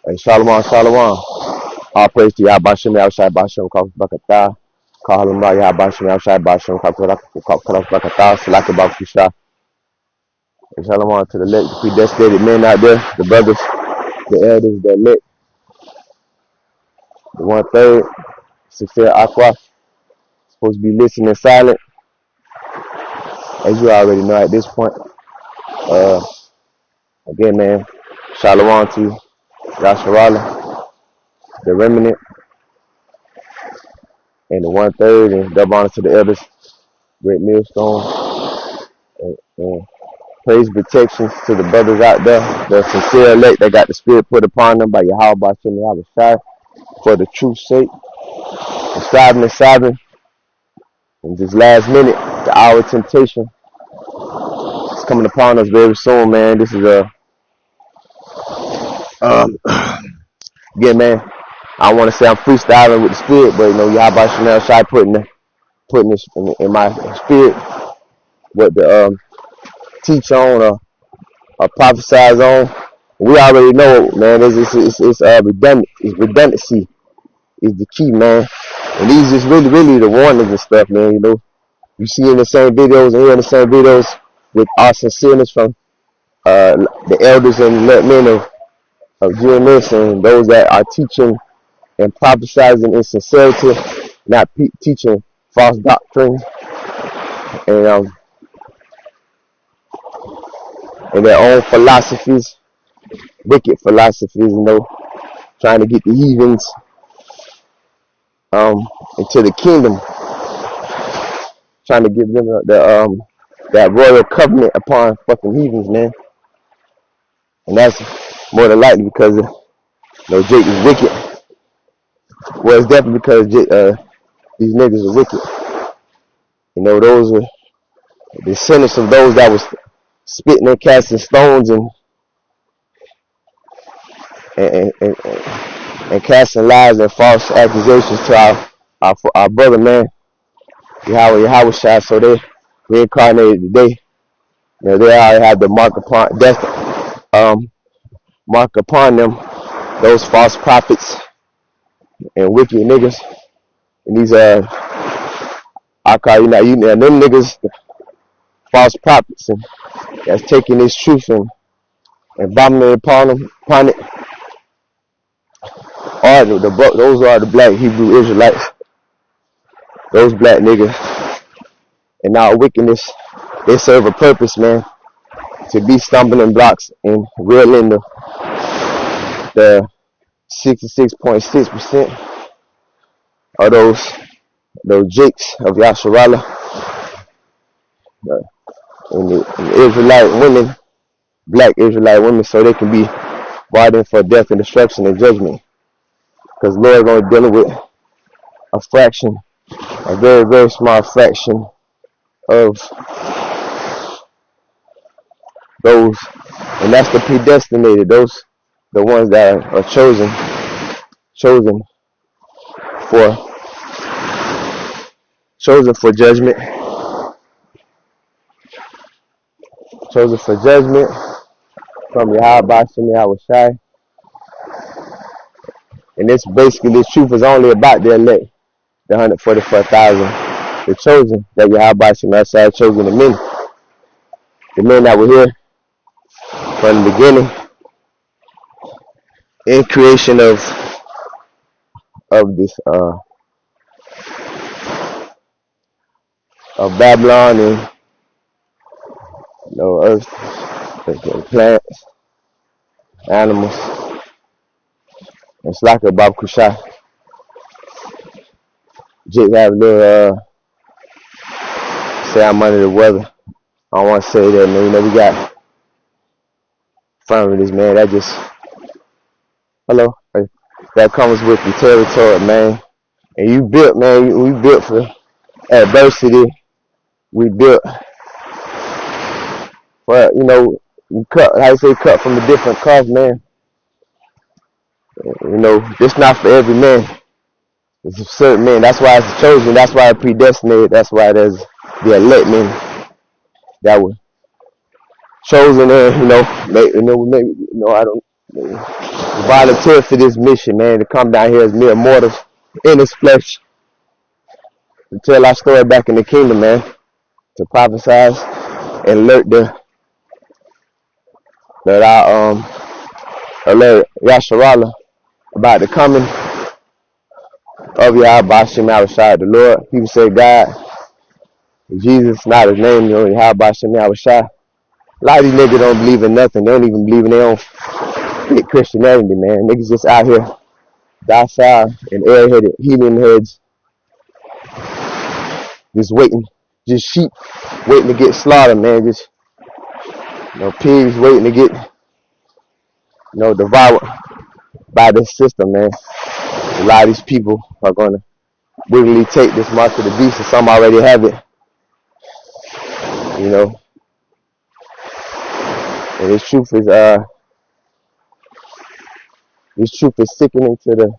And Shalom, Shalom. All praise to YAHAWASHI BAHASHAM YAHAWASHI BAHASHAM YAHAWASHI SHALACH BAHAWASHI. And Shalom to the elect, the predestinated men out there, the brothers, the elders, the elect, the 1/3, Sefer Aqua, supposed to be listening silent, as you already know at this point. Again, man, Shalom to Yasharala, the remnant, and the 1/3, and double honor to the elders, great millstone, and praise protections to the brothers out there, the sincere elect that got the spirit put upon them by YAHAWAH BAHASHAM YAHAWASHI for the truth's sake, and striving and sobbing. In this last minute, the hour of temptation is coming upon us very soon, man. This is again, man, I don't want to say I'm freestyling with the spirit, but YAHAWAH BAHASHAM YAHAWASHI putting this in my spirit, what to teach on or prophesize on. We already know, man. It's redundant. It's redundancy is the key, man. And these is really the warnings and stuff, man. You see in the same videos and hear in the same videos with our sincereness from the elders and men of GMS and those that are teaching and prophesizing in sincerity, not teaching false doctrines and their own philosophies, wicked philosophies, trying to get the heathens into the kingdom, trying to give them that royal covenant upon fucking heathens, man. And that's more than likely because Jake is wicked. Well, it's definitely because these niggas are wicked. Those are the descendants of those that was spitting and casting stones and casting lies and false accusations to our brother, man, Yahawah. So they reincarnated today. They already have the mark upon death, mark upon them, those false prophets and wicked niggas. And these I call them niggas false prophets, and that's taking this truth and bombing upon it. Those are the black Hebrew Israelites, those black niggas. And our wickedness, they serve a purpose, man, to be stumbling blocks and reeling the 66.6% of those jakes of Yasharala and the Israelite women, black Israelite women, so they can be brought in for death and destruction and judgment. Because Lord only dealing with a fraction, a very, very small fraction of those, and that's the predestinated, those, the ones that are chosen for judgment, from YAHAWAH BAHASHAM YAHAWASHI. And this truth is only about the elect, the 144,000, the chosen, that YAHAWAH BAHASHAM YAHAWASHI chosen the men that were here from the beginning, in creation of this of Babylon and earth, plants, animals. It's like a babaqashah. Jake have a little say I'm under the weather. I don't want to say that, man. We got infirmities, man. That just that comes with the territory, man. And you built, man. We built for adversity. We built for we cut from a different cloth, man. It's not for every man. It's a certain man. That's why it's chosen. That's why it's predestinated. That's why there's the elect men that were chosen. I don't. volunteered for this mission, man, to come down here as mere mortals in his flesh to tell our story back in the kingdom, man, to prophesize and alert alert Yasharallah about the coming of YAHAWAH BAHASHAM YAHAWASHI, the Lord. People say God, Jesus, not his name, YAHAWAH BAHASHAM YAHAWASHI. A lot of these niggas don't believe in nothing. They don't even believe in their own Christianity, man. Niggas just out here docile and airheaded, healing heads, just waiting, just sheep waiting to get slaughtered, man. Just, pigs waiting to get, devoured by this system, man. A lot of these people are going to willingly take this mark of the beast, and some already have it, And this truth is sickening to the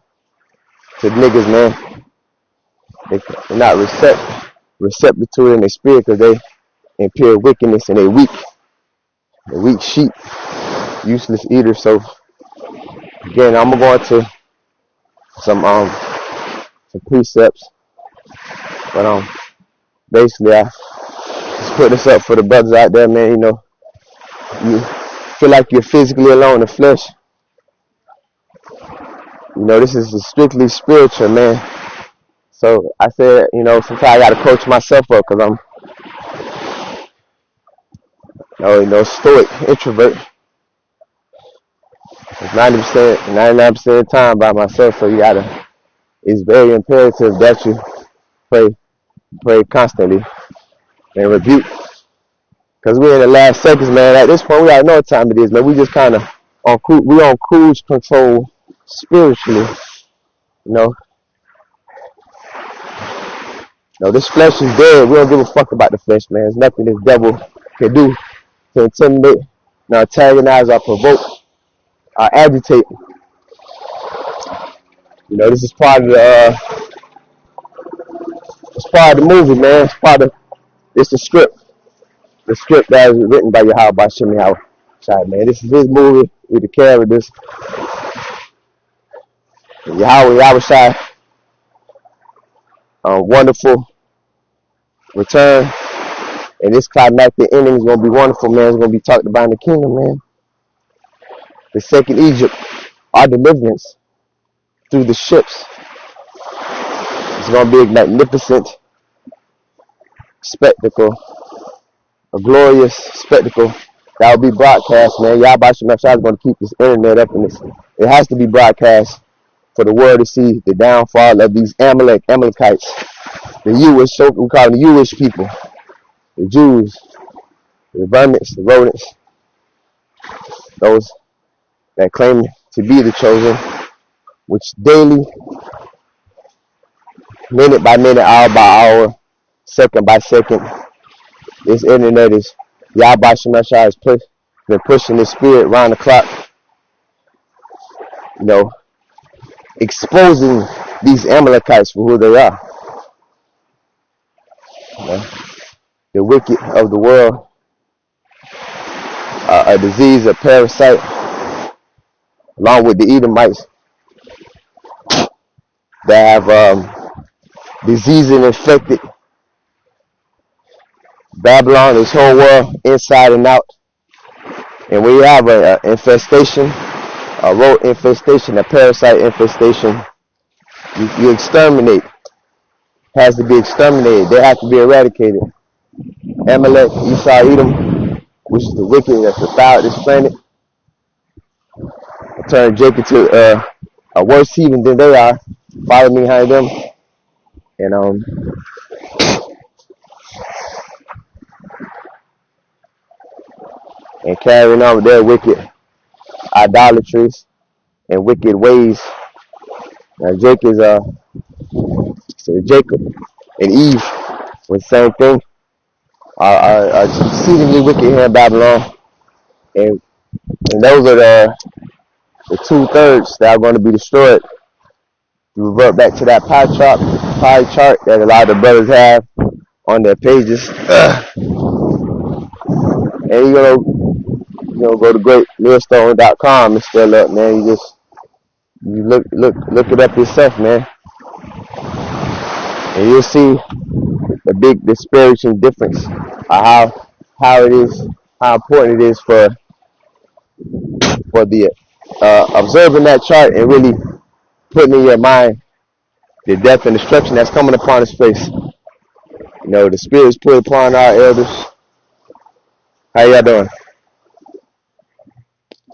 niggas, man. They're not receptive to it in their spirit because they in pure wickedness and they weak. They're weak sheep, useless eaters. So again, I'm gonna go into some precepts, but basically I just put this up for the brothers out there, man. You feel like you're physically alone in the flesh. This is strictly spiritual, man. So I said, sometimes I gotta coach myself up because I'm, stoic introvert. It's 90%, 99% of the time by myself. So it's very imperative that you pray constantly and rebuke. Because we're in the last seconds, man. At this point, we already know what time it is, man. We just kind of on cruise control spiritually, this flesh is dead. We don't give a fuck about the flesh, man. There's nothing this devil can do to intimidate, antagonize, or provoke, or agitate. This is part of the movie, man. It's the script. The script that is written by YAHAWAH BAHASHAM YAHAWASHI, man. This is his movie with the characters. YAHAWAH YAHAWASHI, wonderful return, and this climactic ending is going to be wonderful, man. It's going to be talked about in the kingdom, man. The second Egypt, our deliverance through the ships. It's going to be a magnificent spectacle, a glorious spectacle that will be broadcast, man. YAHAWAH BAHASHAM YAHAWASHI is going to keep this internet up, and it has to be broadcast for the world to see the downfall of these Amalekites, the Jewish, so we call them the Jewish people, the Jews, the vermins, the rodents, those that claim to be the chosen, which daily, minute by minute, hour by hour, second by second, this internet is YAHAWAH BAHASHAM YAHAWASHI has been pushing this spirit round the clock, exposing these Amalekites for who they are. The wicked of the world, a disease, a parasite, along with the Edomites that have disease and infected Babylon, this whole world, inside and out. And we have an infestation, a road infestation, a parasite infestation. You exterminate. Has to be exterminated. They have to be eradicated. Amalek, Esau, Edom, which is the wicked that defiled this planet, turned Jacob to a worse heathen than they are, following behind them, and carrying on with their wicked idolatries and wicked ways. Now Jacob and Eve was the same thing, are exceedingly wicked here in Babylon, and those are the 2/3 that are going to be destroyed. You revert back to that pie chart that a lot of the brothers have on their pages, and you're gonna go to greatmillstone.com and still up, man. You just You look it up yourself, man, and you'll see the big disparaging difference of how it is, how important it is for the observing that chart and really putting in your mind the death and destruction that's coming upon this place. You know, the Spirit is put upon our elders. How y'all doing?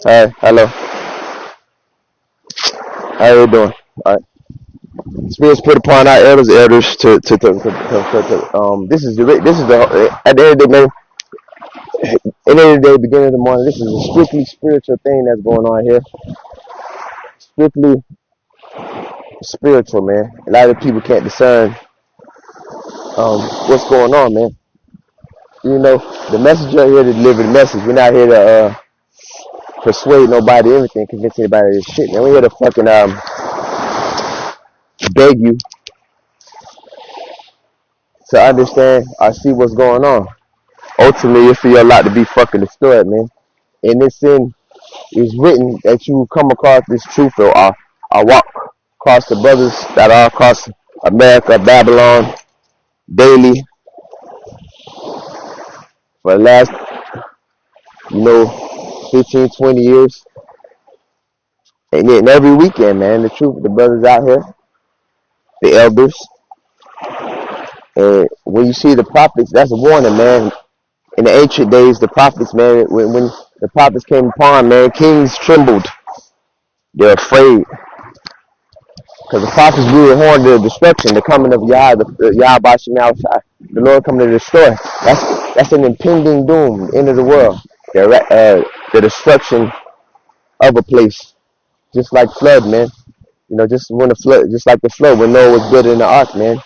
Hi, hello. How you doing? All right. The Spirit is put upon our elders to this is the at the end of the day, man. At the end of the day, beginning of the morning, this is a strictly spiritual thing that's going on here. Strictly spiritual, man. A lot of people can't discern what's going on, man. You know, the messenger here to deliver the message. We're not here to persuade nobody, anything, convince anybody of this shit, man. We're here to fucking beg you to understand or see what's going on. Ultimately, it's for your lot to be fucking destroyed, man. And this sin is written that you come across this truth or walk across the brothers that are across America, Babylon, daily for the last, 15, 20 years. And then every weekend, man, the truth, the brothers out here, the elders. And when you see the prophets, that's a warning, man. In the ancient days, the prophets, man, when the prophets came upon, man, kings trembled. They're afraid. Because the prophets blew the horn to destruction, the coming of YAHAWAH BAHASHAM YAHAWASHI, the Lord coming to destroy. That's an impending doom, the end of the world. The destruction of a place. Just like flood, man. Just like the flood when Noah was building the ark, man.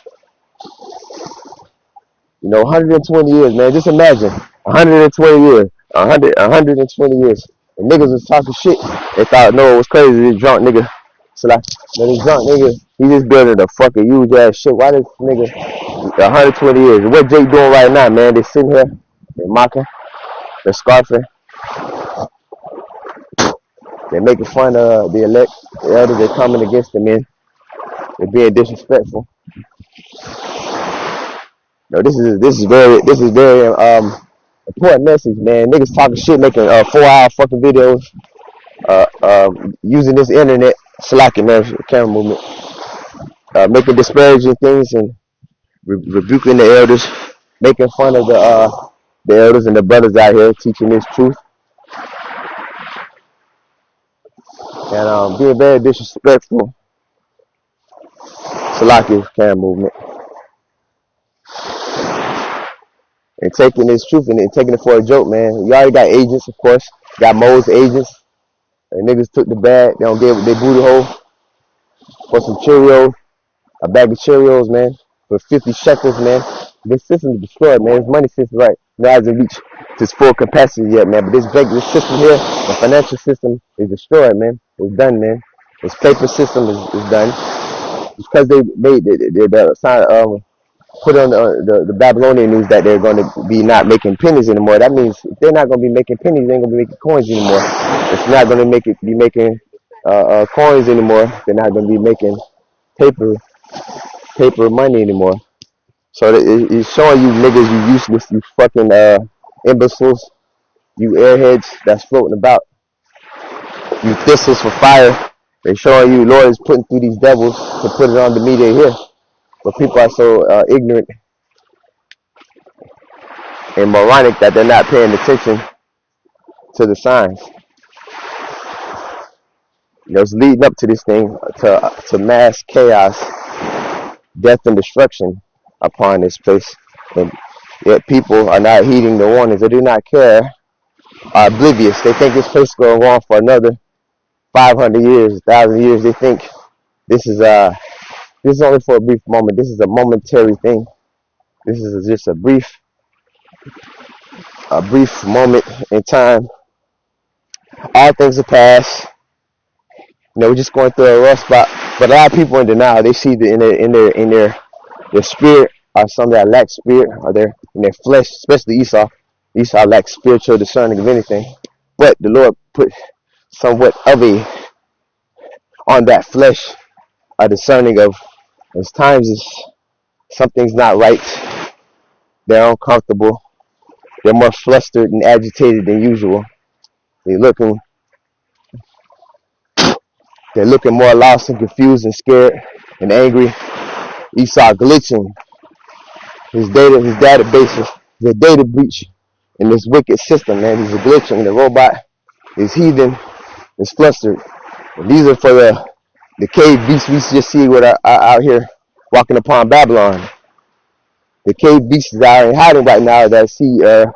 120 years, man. Just imagine 120 years, 120 years. And niggas was talking shit. They thought Noah was crazy. This drunk nigga. So like, this drunk nigga, he just building a fucking huge ass shit. Why this nigga 120 years? And what Jake doing right now, man? They sitting here, they mocking, they're scarfing, they're making fun of the elect, the elders. They're coming against the men. They're being disrespectful. No, this is very important message, man. Niggas talking shit, making 4-hour fucking videos, using this internet, SHALACH YAHAWASHI, camera movement, making disparaging things and rebuking the elders, making fun of the elders and the brothers out here teaching this truth, and being very disrespectful. SHALACH YAHAWASHI, camera movement. And taking this truth and taking it for a joke, man. You already got agents, of course. Got Mo's agents. And niggas took the bag. They don't give their booty hole for some Cheerios. A bag of Cheerios, man. For 50 shekels, man. This system is destroyed, man. This money system, right? It hasn't reached its full capacity yet, man. But this system here, the financial system, is destroyed, man. It's done, man. This paper system is done. It's because they made put on the Babylonian news that they're going to be not making pennies anymore. That means if they're not going to be making pennies, they ain't going to be making coins anymore. If they're not going to be making coins anymore, they're not going to be making paper money anymore. So it's showing you niggas, you useless, you fucking imbeciles, you airheads that's floating about, you thistles for fire. They're showing you Lord is putting through these devils to put it on the media here. But people are so ignorant and moronic that they're not paying attention to the signs. It's leading up to this thing, to mass chaos, death and destruction upon this place. And yet people are not heeding the warnings. They do not care, are oblivious. They think this place is going to go on for another 500 years, 1,000 years. They think this is only for a brief moment. This is a momentary thing. This is just a brief moment in time. All things will pass. We're just going through a rough spot. But a lot of people in denial. They see in their spirit, or some that lack spirit, or in their flesh, especially Esau. Esau lacks spiritual discerning of anything. But the Lord put somewhat of on that flesh are discerning of, as times is something's not right. They're uncomfortable. They're more flustered and agitated than usual. They're looking more lost and confused and scared and angry. Esau glitching his database, the data breach in this wicked system, man. He's glitching. The robot is heathen, is flustered. And these are for the cave beasts we just see what are out here walking upon Babylon. The cave beasts are in hiding right now that I see that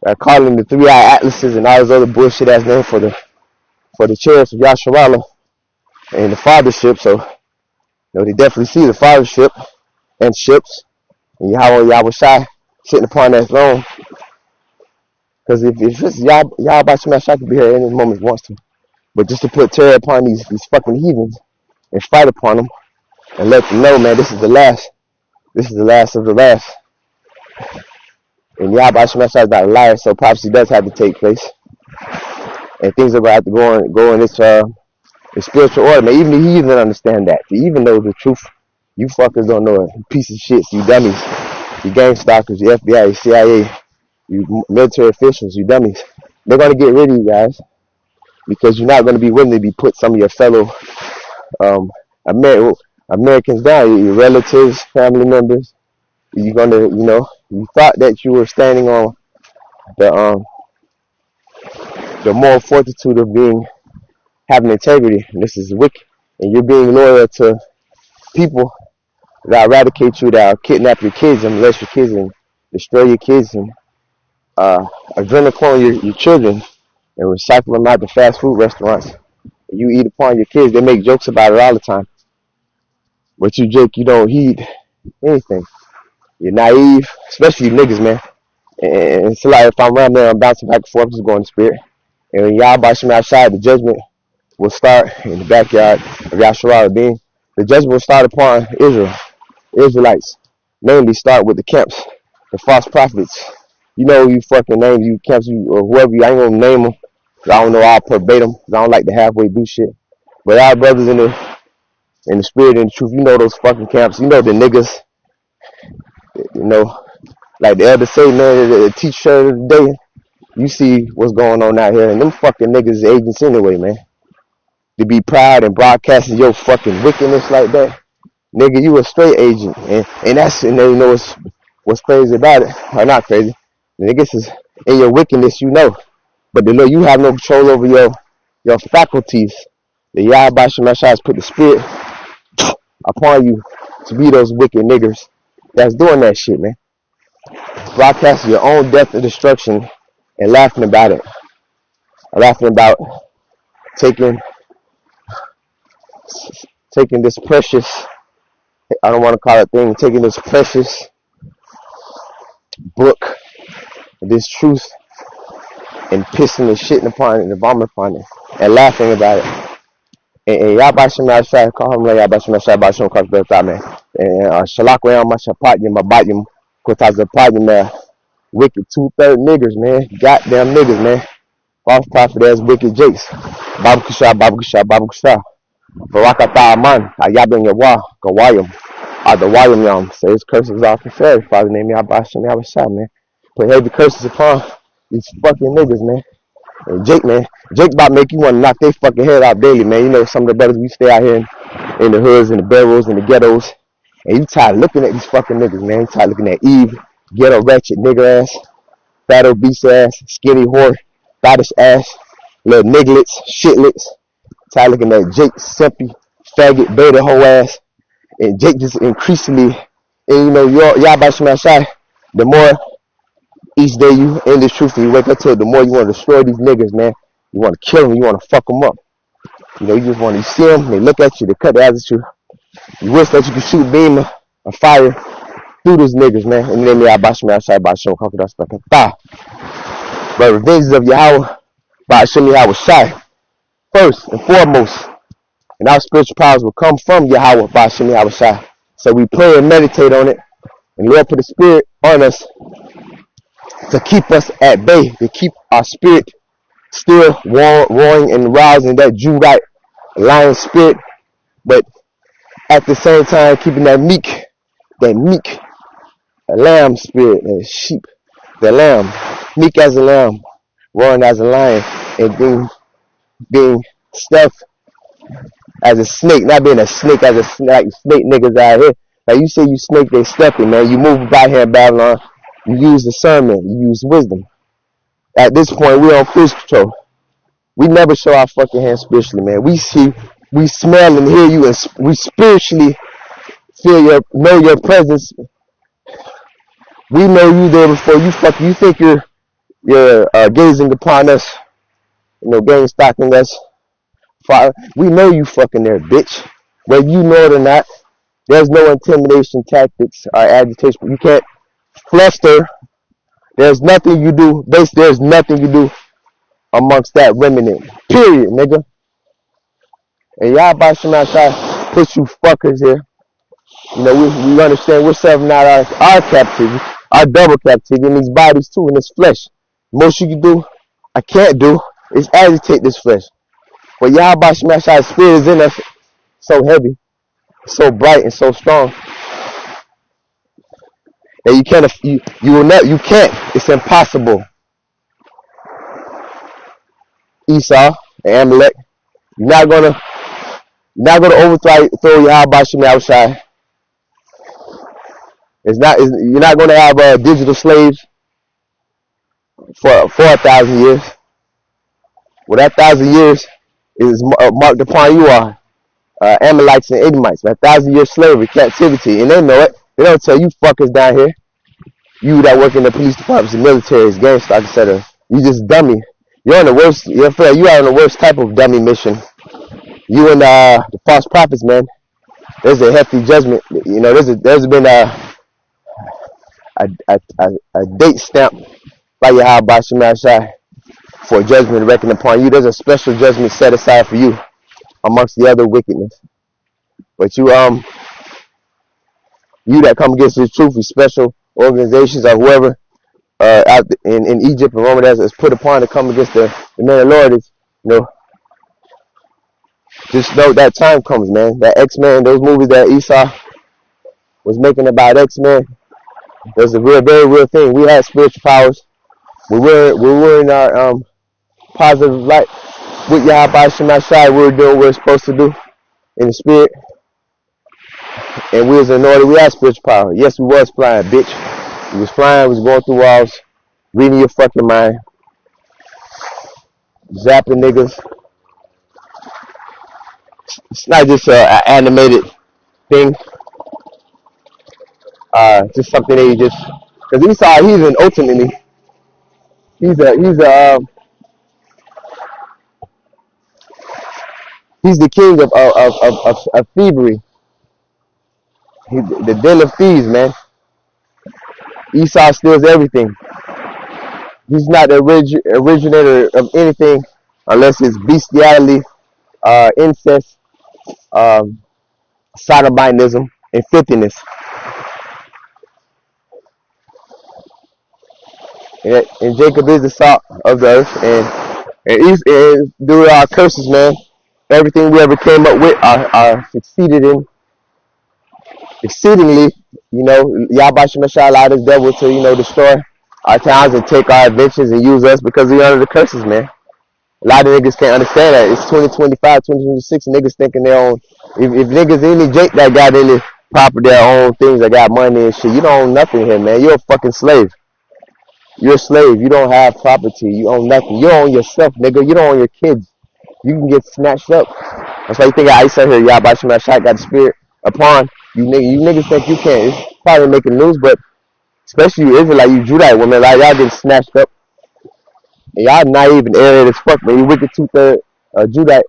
are calling the 3-eye atlases and all this other bullshit ass name for the chariots of Yasharallah and the fathership. So they definitely see the fathership and ships and YAHAWAH BAHASHAM sitting upon that throne. Because if it's YAHAWAH BAHASHAM YAHAWASHI could be here at any moment if he wants to. But just to put terror upon these fucking heathens and fight upon them and let them know, man, this is the last. This is the last of the last. And YAHAWAH BAHASHAM YAHAWASHI is not a liar, so prophecy does have to take place. And things are going to have to go in this spiritual order, man. Even the heathen understand that. To even know the truth, you fuckers don't know it. You piece of shit, you dummies. You gang stalkers, you FBI, you CIA, you military officials, you dummies. They're going to get rid of you guys because you're not going to be willing to be put some of your fellow Americans down, your relatives, family members. You're going to, you thought that you were standing on the moral fortitude of having integrity. And this is wicked. And you're being loyal to people that eradicate you, that kidnap your kids and molest your kids and destroy your kids and adrenochrome your children and recycle them out to fast food restaurants. And you eat upon your kids. They make jokes about it all the time. But you, Jake, you don't heed anything. You're naive, especially you niggas, man. And it's like if I'm around there, I'm bouncing back and forth, just going to spirit. And when YAHAWAH BAHASHAM outside, the judgment will start in the backyard of Yasharallah being. The judgment will start upon Israelites. Mainly start with the camps, the false prophets. You know you fucking name you camps, or whoever you, I ain't gonna name them. I don't know all verbatim, because I don't like to halfway do shit. But our brothers in the spirit and the truth, you know those fucking camps. You know the niggas, like the elder say, man, the teacher of the day. You see what's going on out here, and them fucking niggas is agents anyway, man. To be proud and broadcasting your fucking wickedness like that, nigga, you a straight agent, and they know what's crazy about it, or not crazy. The niggas is in your wickedness, but they know you have no control over your faculties. The YAHAWAH BAHASHAM YAHAWASHI has put the spirit upon you to be those wicked niggers that's doing that shit, man. Broadcasting your own death and destruction and laughing about it. Laughing about taking this precious, I don't want to call it thing, taking this precious book, this truth, and pissing and shitting upon it and vomiting upon it and laughing about it. And YAHAWAH BAHASHAM YAHAWASHI, call him YAHAWAH BAHASHAM YAHAWASHI BAHASHAM, man. And SHALACH YAHAWAH mashapatyam, babaqashah, QADASH, wicked 2/3 niggers, man. Goddamn niggers, man. False prophet ass wicked jakes. Babaqashah. Barakatah ahman, ahdawamyam, ahdawamyam. Say his curses off the fairy. Father name YAHAWAH BAHASHAM YAHAWASHI, man. Put heavy curses upon these fucking niggas, man. And Jake about make you want to knock their fucking head out daily, man. You know some of the brothers we stay out here in the hoods, in the barrels, in the ghettos. And you tired of looking at these fucking niggas, man. You tired of looking at Eve, ghetto ratchet nigger ass, fat obese ass, skinny whore, faddish ass, little nigglets, shitlets. Tired of looking at Jake, simpy, faggot, beta hoe ass. And Jake just increasingly, and YAHAWAH BAHASHAM YAHAWASHI, the more each day you in this truth and you wake up to it, the more you want to destroy these niggas, man. You want to kill them, you want to fuck them up. You just want to see them, they look at you, they cut their eyes at you. You wish that you could shoot a beam of fire through these niggas, man. And then YAHAWAH BAHASHAM YAHAWASHI BAHASHAM YAHAWASHI. But revenges of YAHAWAH BAHASHAM YAHAWASHI, first and foremost, and our spiritual powers will come from YAHAWAH BAHASHAM YAHAWASHI. So we pray and meditate on it, and Lord put the spirit on us to keep us at bay, to keep our spirit still roaring and rousing that Jewite a lion spirit, but at the same time keeping that meek, a lamb spirit, a sheep, the lamb, meek as a lamb, roaring as a lion, and being stealth as a snake, not being a snake as a snake niggas out here. Like you say you snake, they stealthy, man. You move about here in Babylon, you use discernment, you use wisdom. At this point, we're on cruise control. We never show our fucking hands spiritually, man. We see, we smell and hear you, and we spiritually know your presence. We know you there before you fucking. You think you're gazing upon us, gang stalking us. We know you fucking there, bitch. Whether you know it or not, there's no intimidation tactics or agitation. You can't fluster. There's nothing you do. There's nothing you do amongst that remnant. Period, nigga. And Yahawah Bahasham Yahawashi put you fuckers here. We understand we're serving out our captivity, our double captivity in these bodies too, in this flesh. Most you can do, I can't do, is agitate this flesh. But Yahawah Bahasham Yahawashi's spirit is in us, so heavy, so bright, and so strong. And you can't, it's impossible. Esau and Amalek, you're not gonna overthrow Yahawah Bahasham Yahawashi. You're not gonna have digital slaves for 1,000 years. Well, that 1,000 years is marked upon you are Amalekites and Edomites, 1,000-year slavery, captivity, and they know it. They don't tell you fuckers down here, you that work in the police departments, the militaries, gang stock, etc. You just dummy. You're on the worst. You are on the worst type of dummy mission. You and the false prophets, man. There's a hefty judgment. There's been a date stamp by Yahawah Bahasham Yahawashi for judgment to reckon upon you. There's a special judgment set aside for you amongst the other wickedness. But you that come against the truth, these special organizations or whoever out in Egypt and Rome is put upon to come against the man of the Lord is, just know that time comes, man. That X-Men, those movies that Esau was making about X-Men, that's a very real thing. We had spiritual powers. We were in our positive light with Yahawah Bahasham Yahawashi. We were doing what we were supposed to do in the spirit, and we was in order. We had spiritual power. Yes, we was flying, bitch. We was flying. We was going through walls, reading your fucking mind, zapping niggas. It's not just an animated thing. Just something that you just, because Esau, ultimately, he's the king of thievery. He's the den of thieves, man. Esau steals everything. He's not the originator of anything unless it's bestiality, incest, sodomitism, and filthiness. And Jacob is the salt of the earth, and due to our curses, man, everything we ever came up with are succeeded in exceedingly. Yahawah Bahasham Yahawashi allowed the devil to, destroy our towns and take our inventions and use us because we under the curses, man. A lot of niggas can't understand that. It's 2025, 2026, niggas thinking their own. If niggas any Jake that got any property, their own things, that got money and shit, you don't own nothing here, man. You're a fucking slave. You're a slave. You don't have property. You own nothing. You own yourself, nigga. You don't own your kids. You can get snatched up. That's why you think I said here, Yahawah Bahasham Yahawashi got the spirit upon you, nigga. You niggas think you can't. It's probably making news, but especially you Israelite, you Judite women, like y'all getting snatched up. And y'all naive and arrogant as fuck, man. You wicked 2/3 Judite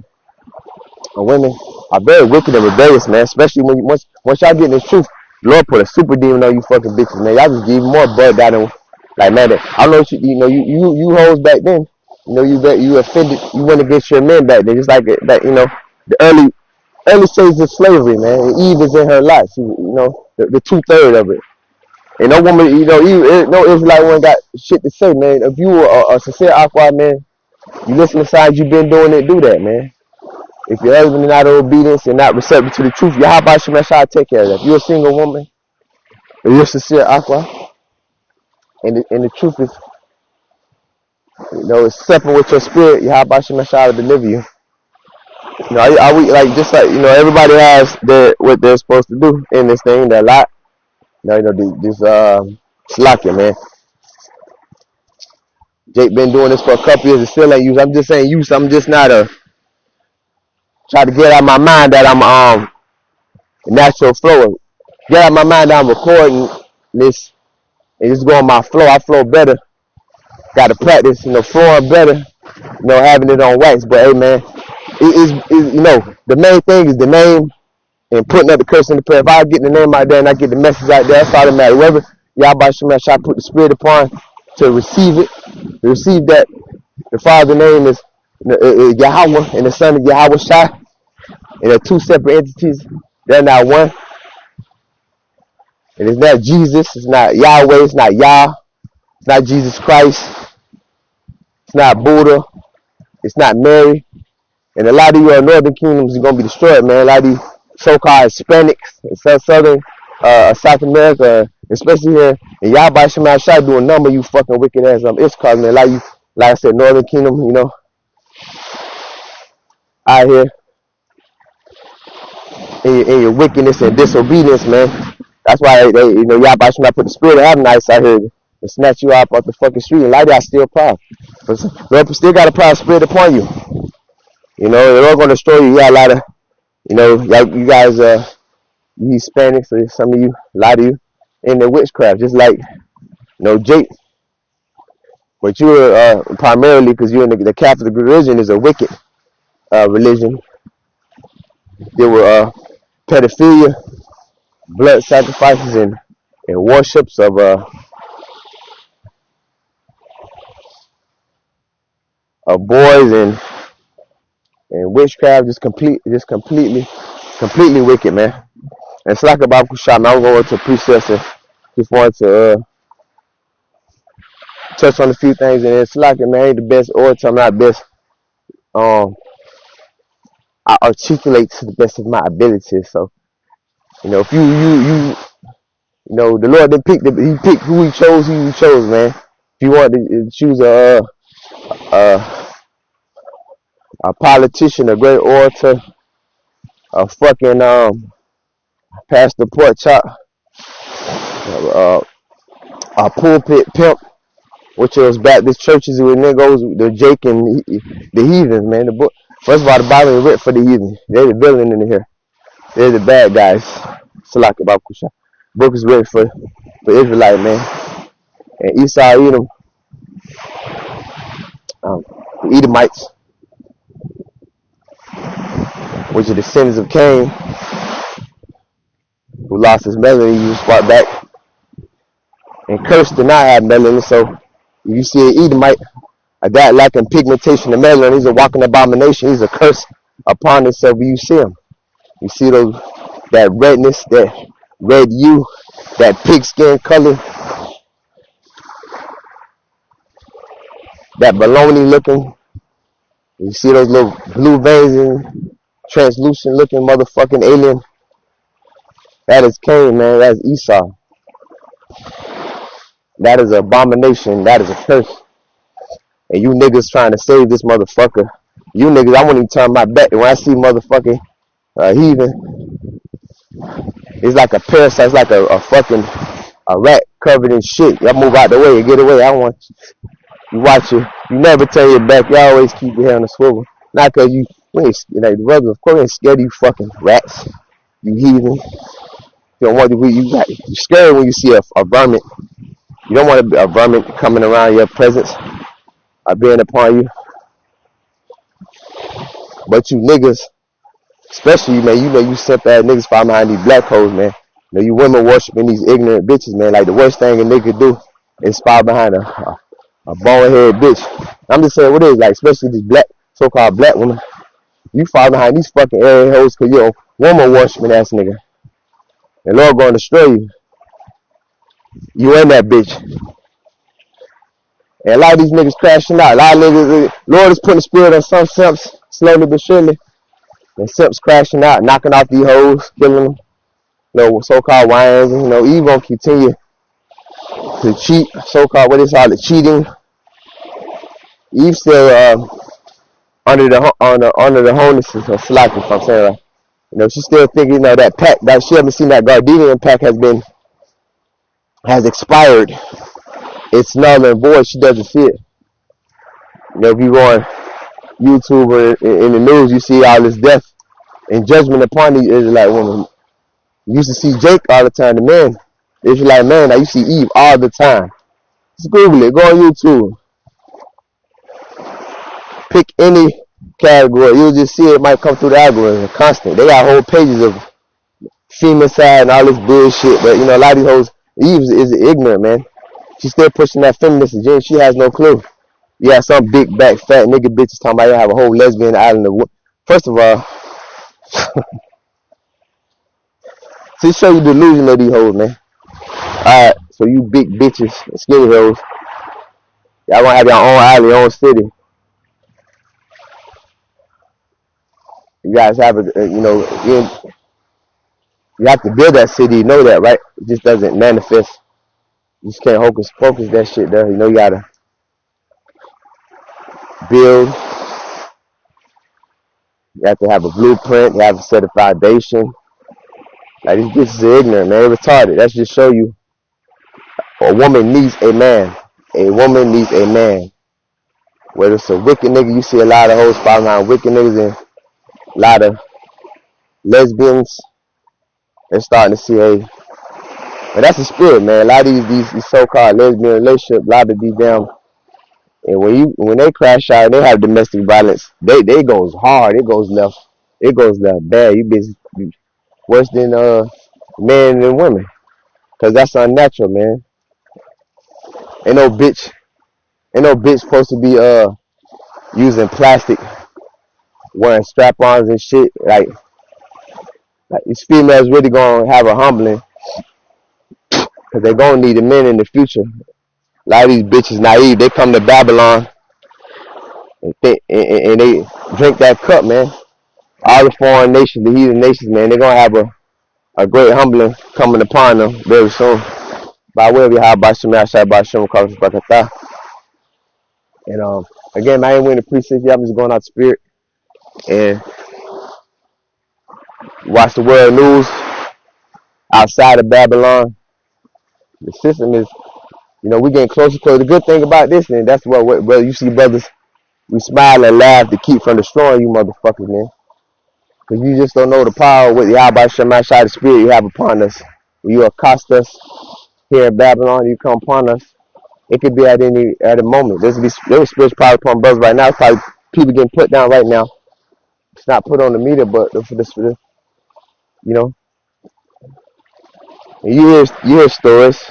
women are very wicked and rebellious, man. Especially when once y'all get in this truth, the Lord put a super demon on you fucking bitches, man. Y'all just give more bugged out and like, man. I don't know what you hoes back then. You offended. You went against your men back then, just like that. The early stages of slavery, man. And Eve is in her life. The 2/3 of it. And no woman, no Israelite one got shit to say, man. If you were a sincere Aqua, man, you listen to signs, you've been doing it, do that, man. If your husband is not obedient and not receptive to the truth, Yahawah Bahasham Yahawah take care of that. If you're a single woman, if you're sincere aqua, and the truth is, it's stepping with your spirit, Yahawah Bahasham Yahawah will deliver you. Are we like just like everybody has what they're supposed to do in this thing? They're a lot. This SHALACH, man. Jake been doing this for a couple years and still ain't used. I'm just saying use. I'm just not try to get out of my mind that I'm natural flow. Get out of my mind that I'm recording this and just go on my flow. I flow better. Got to practice, flowing better. Having it on wax. But hey, man, it is the main thing is the name and putting up the curse in the prayer. If I get the name out there and I get the message out there, that's all that matters. Whoever Yahawah Bahasham Yahawah put the spirit upon to receive it, to receive that. The Father's name is Yahawah and the Son is YAHAWASHI. And they're two separate entities. They're not one. And it's not Jesus. It's not Yahweh. It's not Yah. It's not Jesus Christ. It's not Buddha. It's not Mary. And a lot of your northern kingdoms are going to be destroyed, man. A lot of these so-called Hispanics, Southern, South America, especially here in Yahawah Bahasham Yahawah doing a number of you fucking wicked ass Issachar, man. Like I said, northern kingdom, out here in your wickedness and disobedience, man. That's why Yahawah Bahasham Yahawah put the spirit of Adonias out here and snatch you out off the fucking street. And like that, still proud. But Lord still got a proud spirit upon you. They're all going to destroy you. You got a lot of, you guys, you Hispanics, or some of you, a lot of you, in the witchcraft, just like, Jake. But you're primarily, because you're in the Catholic religion, is a wicked religion. There were pedophilia, blood sacrifices, and worships of boys and witchcraft, just completely wicked, man. And it's like about babaqashah, man. I'm going to precepts and just want to touch on a few things. And it's like, man, I ain't the best orator. I'm not best. I articulate to the best of my abilities. So, if you the Lord didn't pick He picked who He chose, man. If you want to choose a politician, a great orator, a fucking pastor pork chop, a pulpit pimp, which was Baptist churches with niggas, the Jake and the heathens, man. The book, first of all, the Bible is written for the heathen. They're the villain in here. They're the bad guys. SHALACH babaqashah. Book is written for Israelite, man. And Esau, Edom, the Edomites, which are the descendants of Cain, who lost his melanin, he was brought back and cursed to not have melanin. So if you see an Edomite, a guy lacking pigmentation of melanin, he's a walking abomination. He's a curse upon himself. When you see him, you see that redness, that red hue, that pigskin color, that baloney looking. You see those little blue veins and translucent looking motherfucking alien. That is Cain, man. That is Esau. That is an abomination. That is a curse. And you niggas trying to save this motherfucker. You niggas, I wouldn't even turn my back. When I see motherfucking heathen, it's like a parasite. It's like a fucking rat covered in shit. Y'all move out the way and get away. I want you watch it. You never turn your back. You always keep your head on the swivel. Not because you ain't, the brothers, of course, ain't scared of you fucking rats. You heathen. You don't want to be, you're scared when you see a vermin. You don't want a vermin coming around your presence or being upon you. But you niggas, especially, man, you simp ass niggas fall behind these black hoes, man. You women worshiping these ignorant bitches, man. Like the worst thing a nigga do is fall behind a bald head bitch. I'm just saying what it is, like, especially these black, so-called black women. You fall behind these fucking area hoes because you're a woman worshiping ass nigga. And Lord gonna destroy you. You ain't that bitch. And a lot of these niggas crashing out. A lot of niggas, Lord is putting the spirit on some simps, slowly but surely. And simps crashing out, knocking off these hoes, killing them. You know, so-called wines. You know, Eve gonna continue to cheat. So-called what is all the cheating. Eve still under the homelessness of SHALACH, if I'm saying right. You know, she's still thinking, you know, that pack that she haven't seen that Gardenian pack has expired. It's null and void. She doesn't see it. You know, if you go on YouTube or in the news, you see all this death and judgment upon the Israelite woman. You used to see Jake all the time, the man, the Israelite man. Now you see Eve all the time. Just Google it. Go on YouTube. Pick any category. You'll just see it might come through the algorithm. Constant. They got whole pages of femicide and all this bullshit. But, you know, a lot of these hoes, Eve is ignorant, man. She's still pushing that feminist agenda. She has no clue. You have some big back fat nigga bitches talking about you have a whole lesbian island of. First of all, to show you the delusion of these hoes, man. Alright, so you big bitches, skinny hoes, y'all gonna have your own island, your own city. You guys have you know, you have to build that city. You know that, right? It just doesn't manifest. You just can't hocus pocus that shit there. You know, you gotta build. You have to have a blueprint. You have to set a foundation. Like, these bitches are ignorant, man. They're retarded. That's just show you a woman needs a man. A woman needs a man. Whether it's a wicked nigga, you see a lot of hoes following around wicked niggas and a lot of lesbians. They're starting to see and that's the spirit, man. A lot of these so-called lesbian relationships, a lot of these damn, and when they crash out and they have domestic violence, they goes hard. It goes left. It goes left bad. You bitches worse than men and women, cause that's unnatural, man. Ain't no bitch supposed to be using plastic, wearing strap-ons and shit. Like these females really gonna have a humbling, cause they gonna need the men in the future. A lot of these bitches naive. They come to Babylon and they drink that cup, man. All the foreign nations, the heathen nations, man, they're gonna have a great humbling coming upon them very soon. By way of YAHAWAH BAHASHAM YAHAWASHI. And again, I ain't winning the precinct. I'm just going out the spirit and watch the world news outside of Babylon. The system is, you know, we getting closer to the good thing about this, and that's what brother, you see brothers, we smile and laugh to keep from destroying you motherfuckers, man. Because you just don't know the power with YAHAWAH BAHASHAM YAHAWASHI, the spirit you have upon us. When you accost us here in Babylon, you come upon us. It could be at a moment. There's spiritual power upon brothers right now. It's probably people getting put down right now. It's not put on the media, but for this, you know. And you hear stories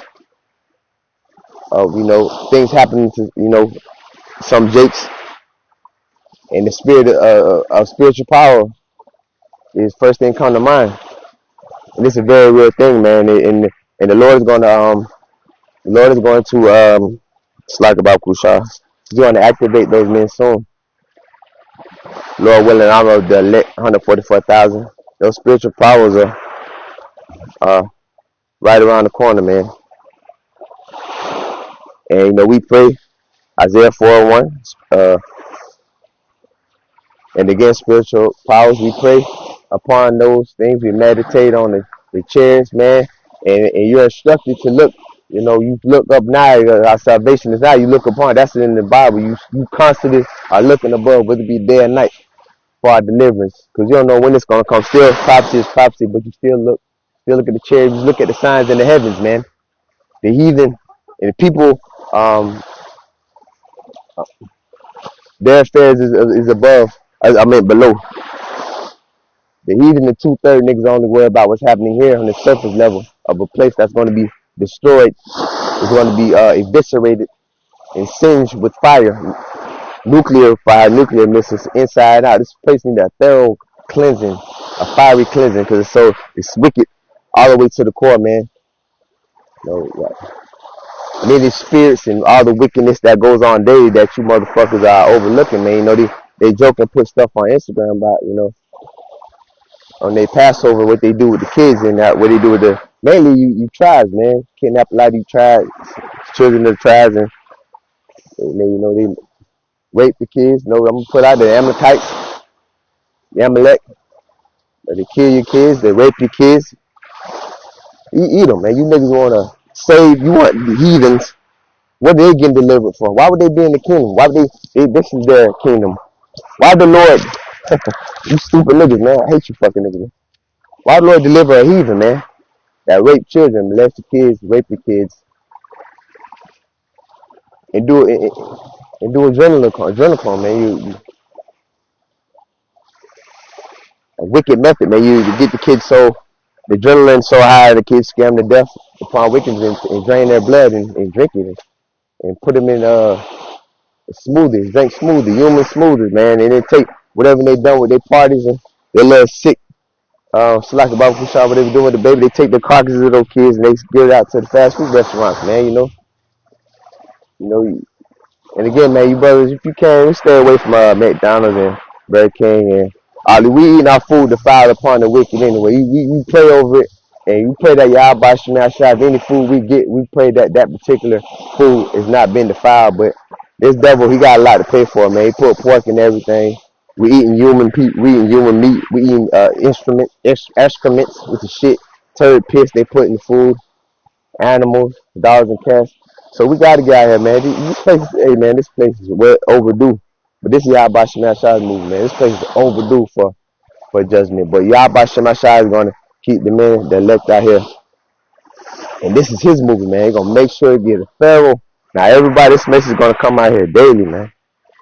of, you know, things happening to, you know, some jakes, and the spirit of spiritual power is first thing come to mind. And this is a very real thing, man. And the Lord is going to slack about Kusha. He's going to activate those men soon. Lord willing, I'm of the 144,000. Those spiritual powers are right around the corner, man. And, you know, we pray Isaiah 4:1. And again, spiritual powers, we pray upon those things. We meditate on the chairs, man. And you're instructed to look. You know, you look up now. Our salvation is now. You look upon. That's in the Bible. You constantly are looking above, whether it be day or night, for our deliverance. Because you don't know when it's going to come. Still, prophecy is prophecy, but you still look at the chairs. You look at the signs in the heavens, man. The heathen and the people, their affairs is above. I mean below. The heathen and 2/3 niggas only worry about what's happening here on the surface level of a place that's going to be destroyed. It's going to be eviscerated and singed with fire, nuclear fire, nuclear missiles inside and out. This place needs a thorough cleansing, a fiery cleansing, because it's wicked all the way to the core, man. You know, many spirits and all the wickedness that goes on daily that you motherfuckers are overlooking, man. You know, they joke and put stuff on Instagram about, you know, on their Passover, what they do with the kids and what they do with the mainly you tribes, man. Kidnap a lot of you tribes, children of the tribes, and they rape the kids. I'm gonna put out the Amalekites, the Amalek. They kill your kids, they rape your kids. You eat them, man. You niggas wanna save. You want the heathens. What are they getting delivered for? Why would they be in the kingdom? Why would this is their kingdom. Why the Lord? You stupid niggas, man. I hate you fucking niggas, man. Why the Lord deliver a heathen, man? That rape children, molest the kids, rape the kids, and do adrenaline, man. A wicked method, man. You get the kids so the adrenaline so high, the kids scare them to death upon wickedness and drain their blood and drink it and put them in smoothies, drink smoothie, human smoothies, man. And then take whatever they done with their parties and their little sick, Shalach Yahaawah Bahashaam, whatever they do with the baby, they take the carcasses of those kids and they give it out to the fast food restaurants, man. And again, man, you brothers, if you can, stay away from McDonald's and Burger King and we eat our food defiled upon the wicked anyway. You pray over it, and you pray that Yahaawah Bahashaam YAHAWASHI, any food we get, we pray that that particular food is not been defiled. But this devil, he got a lot to pay for, man. He put pork in everything. We eating human meat. We eating excrements with the shit, turd piss they put in the food, animals, dogs and cats. So we gotta get out here, man. This place, hey man, this place is well overdue. But this Yahaawah Bahashaam YAHAWASHI movement, man. This place is overdue for judgment. But Yahaawah Bahashaam YAHAWASHI is gonna keep the men that elect out here. And this is his movement, man. He's gonna make sure he get a Pharaoh. Now everybody, this message is gonna come out here daily, man.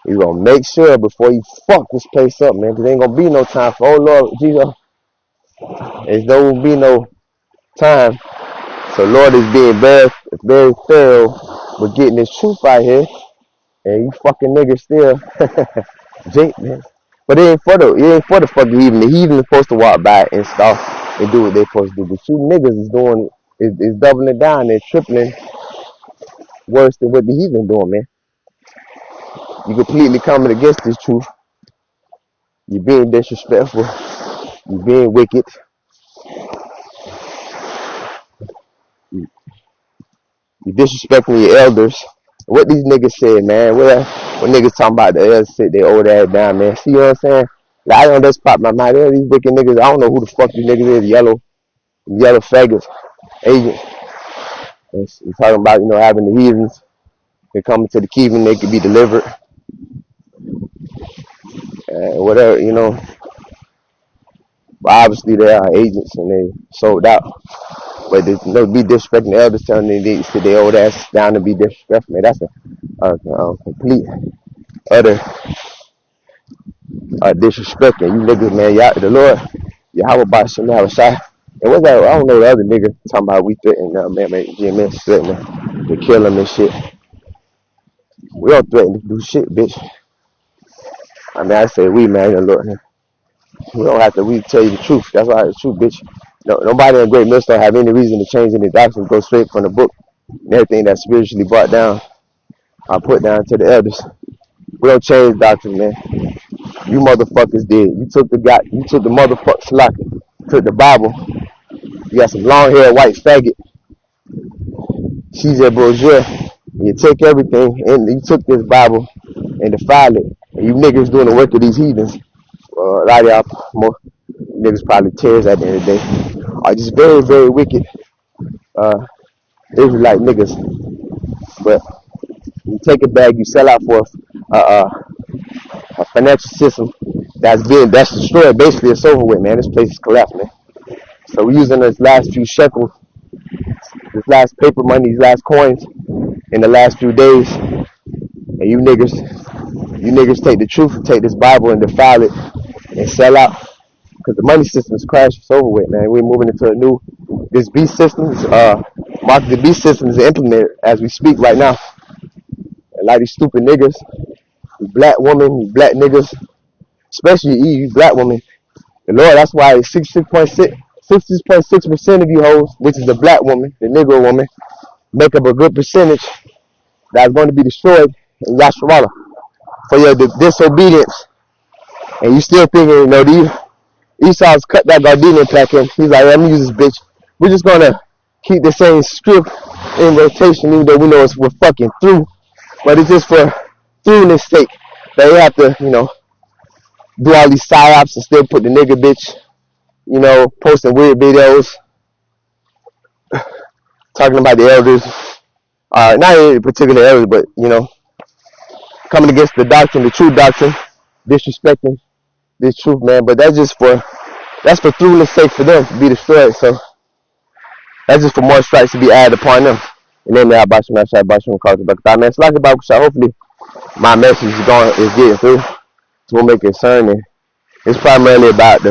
He's gonna make sure before you fuck this place up, man, because there ain't gonna be no time for, oh Lord Jesus. There will be no time. So Lord is being very thorough with getting this truth out here. And you fucking niggas still jink, man. But it ain't for the fucking heathen. The heathen is supposed to walk by and stuff and do what they supposed to do. But you niggas is doubling down and tripling worse than what the heathen doing, man. You completely coming against this truth. You being disrespectful. You being wicked. You disrespecting your elders. What these niggas said, man. What niggas talking about the elders sit they old ass down, man. See what I'm saying? Like, I don't just pop my mind. These wicked niggas, I don't know who the fuck these niggas is. Yellow faggots, agents. And talking about, having the heathens. They coming to the kingdom, they could be delivered. Whatever, But obviously they are agents and they sold out. But they be disrespecting the elders, telling them they sit their old ass down to be disrespectful. Man, that's a complete, utter disrespect. And you niggas, man, the Lord, Yahaawah Bahashaam YAHAWASHI. And what's that? I don't know the other nigga talking about we threatening, GMS threatening to kill him and shit. We don't threaten to do shit, bitch. I mean, I say we, man, the Lord. We don't have to, we tell you the truth. That's why it's true, bitch. No, nobody in Great Millstone have any reason to change any doctrine. Go straight from the book. And everything that's spiritually brought down, I put down to the elders. We don't change doctrine, man. You motherfuckers did. You took the motherfucker Shalach, took the Bible. You got some long haired white faggot. She's a bourgeois. You took everything and you took this Bible and defiled it. And you niggas doing the work of these heathens. A lot of y'all more niggas probably tears at the end of the day. Are just very, very wicked Israelite niggas. But you take it back, you sell out for a financial system that's destroyed. Basically, it's over with, man. This place is collapsed, man. So we're using this last few shekels, this last paper money, these last coins in the last few days. And you niggas take the truth, take this Bible and defile it and sell out. Because the money system is crashed, it's over with, man. We're moving into this beast system, the beast system is implemented as we speak right now. A lot of these stupid niggas, you black women, you black niggas, especially you black women. The Lord, that's why 66.6% of you hoes, which is the black woman, the Negro woman, make up a good percentage that's going to be destroyed in Yasharallah for your disobedience. And you still thinking, Esau's cut that gardenia pack in. He's like, let me use this bitch. We're just gonna keep the same script in rotation, even though we know we're fucking through. But it's just for throughness sake. They have to, do all these psyops and still put the nigga bitch, posting weird videos, talking about the elders. Not any particular elders, but, coming against the doctrine, the true doctrine, disrespecting this truth, man. But that's for throughness sake for them to be destroyed. So that's just for more strikes to be added upon them. And then Bahashem Yahawah Bahashem Yahawah, man. SHALACH YAHAWAH BAHASHAM. Hopefully my message is getting through to whom it concern, and it's primarily about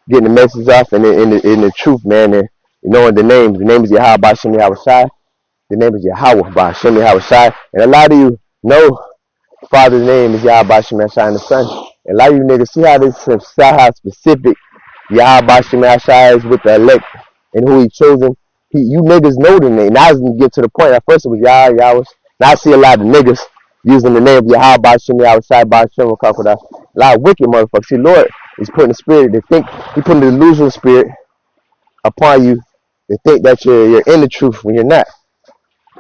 getting the message off and in the truth, man, and knowing the name. The name is YAHAWAH BAHASHAM YAHAWASHI. The name is YAHAWAH BAHASHAM YAHAWASHI. And a lot of you know the Father's name is YAHAWAH BAHASHAM YAHAWASHI and the Son. And a lot of you niggas see how specific YAHAWAH BAHASHAM YAHAWASHI is with the elect and who he chosen. You niggas know the name. Now as we get to the point, at first it was Yahweh. Now I see a lot of niggas using the name of YAHAWAH BAHASHAM YAHAWASHI BAHASHAM YAHAWAH. A lot of wicked motherfuckers. See, Lord is putting the spirit to think. He putting the delusional spirit upon you to think that you're in the truth when you're not.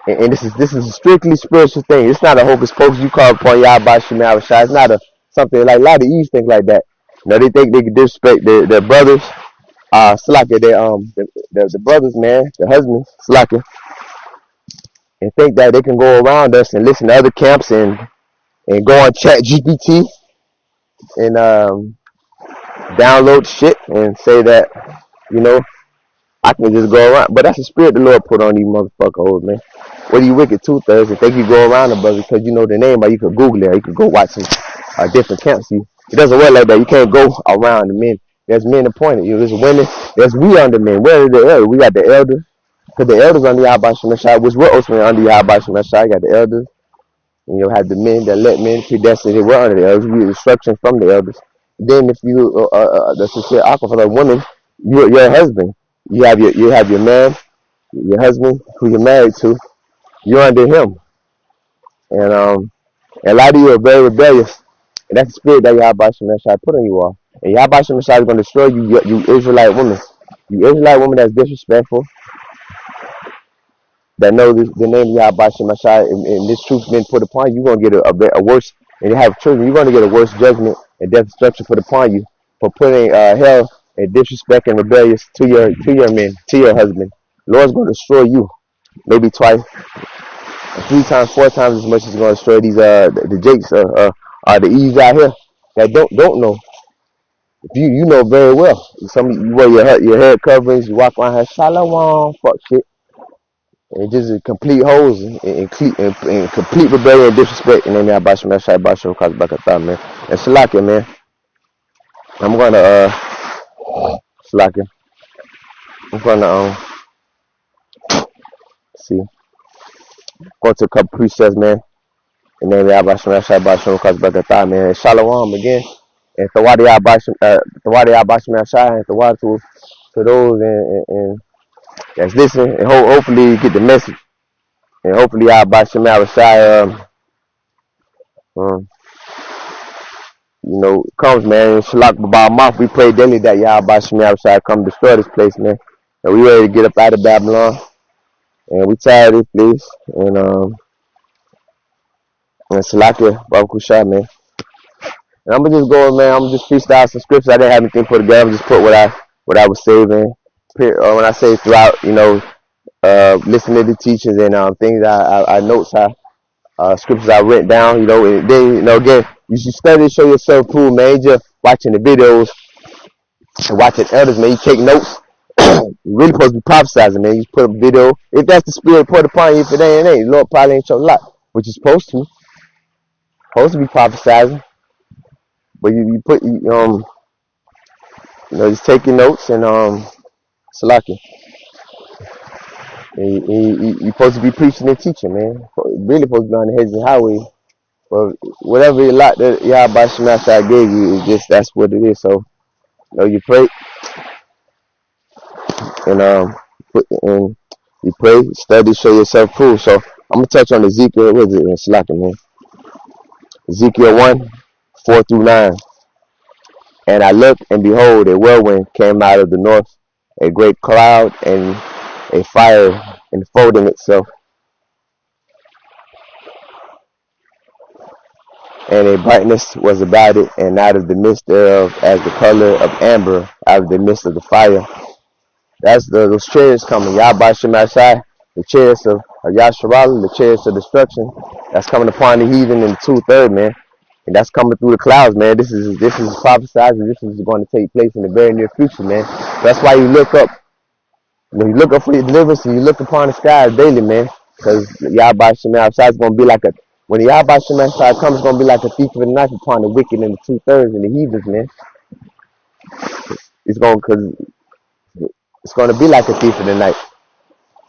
And this is a strictly spiritual thing. It's not a hocus pocus. You call upon YAHAWAH BAHASHAM YAHAWASHI. It's not something like a lot of Eves think like that. They think they can disrespect their brothers. SHALACH, the brothers, man, the husbands, SHALACH, and think that they can go around us and listen to other camps and go on Chat GPT and download shit and say that, I can just go around. But that's the spirit the Lord put on these motherfuckers, man. What are you wicked 2/3 and think you go around the brothers because you know the name, but you could Google it or you could go watch some different camps. It doesn't work like that. You can't go around the men. There's men appointed. There's women. There's we under men. Where are the elders? We got the elders. Because the elders under YAHAWAH BAHASHAM YAHAWASHI, which we're ultimately under YAHAWAH BAHASHAM YAHAWASHI. You got the elders. And you'll have the men that let men predestined. We're under the elders. We get instruction from the elders. Then if you, the sincere aqua for the woman, you're a husband. You have your man, your husband, who you're married to. You're under him. And a lot of you are very rebellious. And that's the spirit that YAHAWAH BAHASHAM YAHAWASHI put on you all. And YAHAWAH BAHASHAM YAHAWASHI is going to destroy you Israelite women. You Israelite woman that's disrespectful, that know the name of YAHAWAH BAHASHAM YAHAWASHI, and this truth been put upon you, you're going to get a worse, and you have children, you're going to get a worse judgment and death destruction put upon you for putting hell and disrespect and rebellious to your men, to your husband. The Lord's going to destroy you, maybe twice, 3 times, 4 times as much as going to destroy these the Jakes the Eves out here that don't know. If you know very well. Some of you wear your head coverings, you walk around here, shalom, fuck shit. And just complete hoes and complete rebellion and disrespect. And then Bahashem Yahawah Bahashem Yahawah, man. And SHALACH, man. I'm gonna SHALACH. I'm gonna see. Go to a couple precepts, man. And then Bahashem Yahawah Bahashem Yahawah, man. And shalom again. And thawadah Bahashem Yahawah and thawadah to those and that's listening, and hopefully you get the message, and hopefully Bahashem Yahawah comes, man. SHALACH Babaqashah. We pray daily that Bahashem Yahawah come destroy this place, man. And we ready to get up out of Babylon, and we tired of this place, and SHALACH babaqashah, man. And I'm gonna just go, man. I'm gonna just freestyle some scripts. I didn't have anything put together. I'm just put what I was saving. When I say throughout, listening to the teachers and things I notes, scriptures I written down, and then, again, you should study to show yourself cool, man. Just watching the videos and watching others, man. You take notes. You're really supposed to be prophesizing, man. You put a video. If that's the spirit put upon you, if it ain't, the Lord probably ain't your lot, which you're supposed to. Supposed to be prophesizing. But you put, just taking notes and, SHALACH. You're supposed to be preaching and teaching, man. Really supposed to be on the hedges and highways. But whatever lot that YAHAWAH BAHASHAM YAHAWASHI gave you, that's what it is. So, you pray and you pray, study, show yourself proof. So I'm gonna touch on Ezekiel. What is it? SHALACH, man. Ezekiel 1:4-9. And I looked, and behold, a whirlwind came out of the north, a great cloud, and a fire enfolding itself, and a brightness was about it, and out of the midst thereof, as the color of amber, out of the midst of the fire. That's those chariots coming. YAHAWASHI BAHASHAM, the chariots of Yasharala, the chariots of destruction. That's coming upon the heathen in the 2/3, man. And that's coming through the clouds, man. This is prophesied, and this is going to take place in the very near future, man. That's why you look up, you look up for your deliverance, and you look upon the skies daily, man. Because YAHAWASHI BAHASHAM is going to be like when the YAHAWASHI BAHASHAM comes, it's going to be like a thief of the night upon the wicked in the 2/3 and the heathens, man. It's going to be like a thief in the night.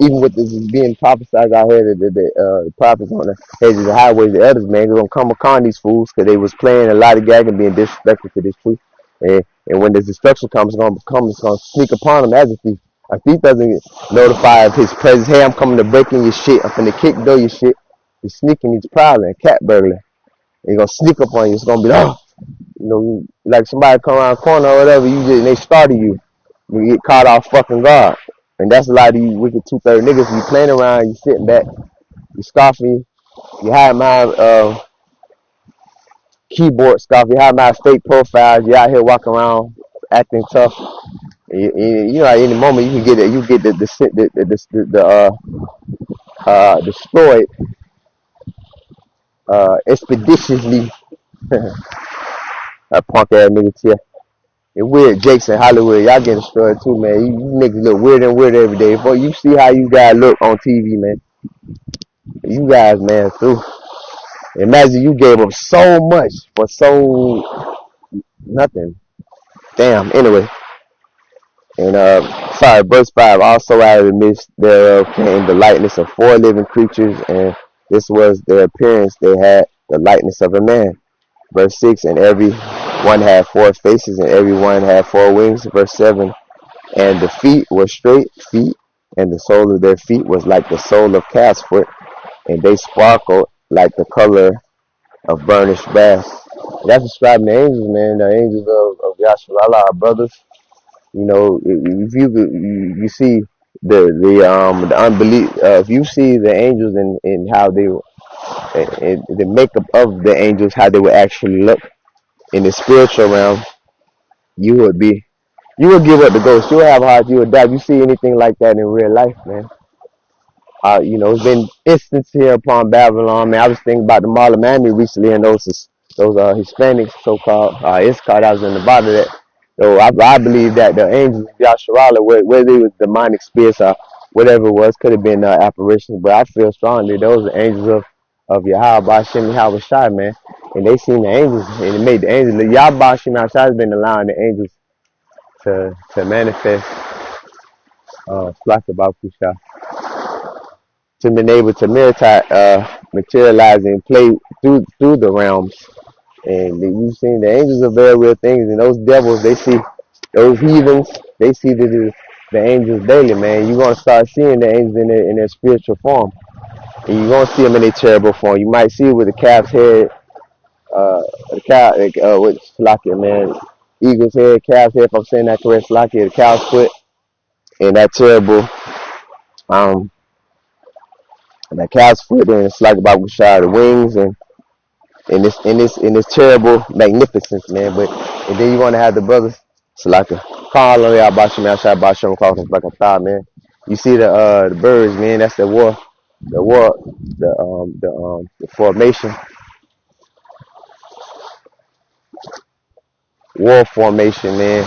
Even with this being prophesied out here, the prophets on the edges of the highways, the others, man, they're going to come upon these fools because they was playing a lot of gag and being disrespectful to this truth. And when this destruction comes, it's going to sneak upon them as a thief. A thief doesn't notify of his presence. Hey, I'm coming to break in your shit. I'm finna kick door your shit. He's sneaking, he's prowling, cat burglar. He's going to sneak up on you. It's going to be, like somebody come around the corner or whatever, they startle you. You get caught off fucking guard. And that's a lot of you wicked 2/3 niggas. You playing around, you sitting back, you scoffing, you hide my keyboard scoff, you hide my fake profiles, you out here walking around acting tough. You know, at any moment you can get it. You get destroyed expeditiously. That punk ass niggas here. And weird Jakes in Hollywood, y'all getting destroyed too, man. You niggas look weird and weird every day. Boy, you see how you guys look on TV, man. You guys, man, through. Imagine you gave up so much for so nothing. Damn. Anyway, and verse 5. Also out of the midst thereof came the likeness of 4 living creatures, and this was their appearance. They had the likeness of a man. Verse 6. And every one had 4 faces, and every one had 4 wings. Verse 7. And the feet were straight feet, and the sole of their feet was like the sole of calf's foot, and they sparkled like the color of burnished brass. That's describing the angels, man. The angels of Yasharala, our brothers. You know, if you see the unbelief, if you see the angels and how they the makeup of the angels, how they would actually look in the spiritual realm, you would give up the ghost. You would have a heart. You would die. You see anything like that in real life, man? It's been instances here upon Babylon, man. I was thinking about the Marlon Mammy recently, and those Hispanics, so-called, it's called. I was in the bottom of that. So I believe that the angels of Yasharala, whether it was demonic spirits or whatever it was, could have been apparitions, but I feel strongly those are angels of YAHAWAH BAHASHAM YAHAWASHI, man. And they seen the angels, and it made the angels. YAHAWAH BAHASHAM YAHAWASHI has been allowing the angels to manifest, babaqashah, to be able to materialize and play through the realms. And we've seen the angels are very real things, and those devils, they see those heathens, they see the angels daily, man. You're gonna start seeing the angels in their spiritual form, and you're gonna see them in their terrible form. You might see it with the calf's head, the cow, with SHALACH, man, eagle's head, calf's head. If I'm saying that correct, SHALACH, the cow's foot, and that terrible, that cow's foot, and it's like babaqashah, the wings, and in this terrible magnificence, man. And then you want to have the brothers, SHALACH, call on YAHAWASHI BAHASHAM, man. You see the birds, man. That's the formation, war formation, man.